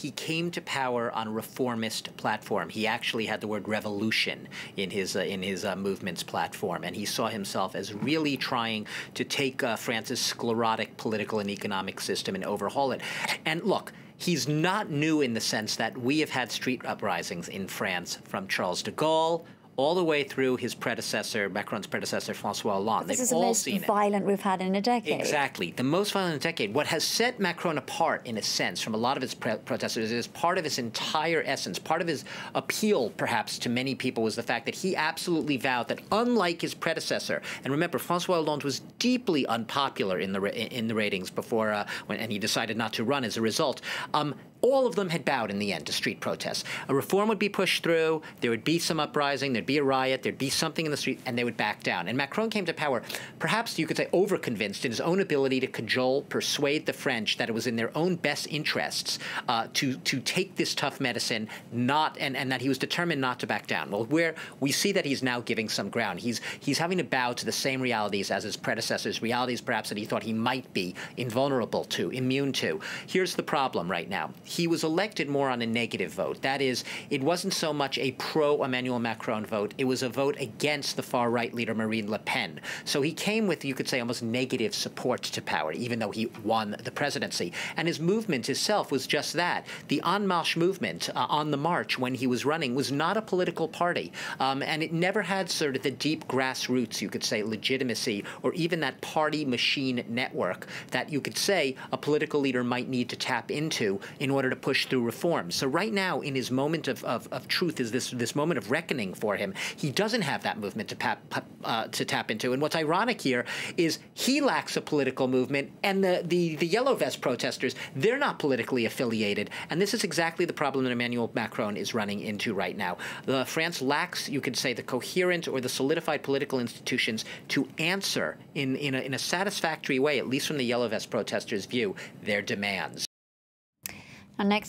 he came to power on a reformist platform. He actually had the word revolution in his movement's platform, and he saw himself as really trying to take France's sclerotic political and economic system and overhaul it. And look, he's not new in the sense that we have had street uprisings in France from Charles de Gaulle all the way through his predecessor, Macron's predecessor, François Hollande. This is the most violent we've had in a decade. Exactly. The most violent in a decade. What has set Macron apart, in a sense, from a lot of his protesters is part of his entire essence, part of his appeal, perhaps, to many people was the fact that he absolutely vowed that, unlike his predecessor, and remember, François Hollande was deeply unpopular in the ratings before, and he decided not to run as a result. All of them had bowed in the end to street protests. A reform would be pushed through, there would be some uprising, there'd be a riot, there'd be something in the street, and they would back down. And Macron came to power, perhaps you could say overconvinced in his own ability to cajole, persuade the French that it was in their own best interests to take this tough medicine, and that he was determined not to back down. Well, where we see that he's now giving some ground. He's having to bow to the same realities as his predecessors, realities perhaps that he thought he might be invulnerable to, immune to. Here's the problem right now. He was elected more on a negative vote. That is, it wasn't so much a pro-Emmanuel Macron vote. It was a vote against the far-right leader Marine Le Pen. So he came with, you could say, almost negative support to power, even though he won the presidency. And his movement itself was just that. The En Marche movement, On the March, when he was running, was not a political party. And it never had sort of the deep grassroots, you could say, legitimacy, or even that party machine network that you could say a political leader might need to tap into in order to push through reforms. So right now, in his moment of truth, is this moment of reckoning for him. He doesn't have that movement to tap into. And what's ironic here is he lacks a political movement, and the Yellow Vest protesters, they're not politically affiliated. And this is exactly the problem that Emmanuel Macron is running into right now. France lacks, you could say, the coherent or the solidified political institutions to answer in a satisfactory way, at least from the Yellow Vest protesters' view, their demands. Our next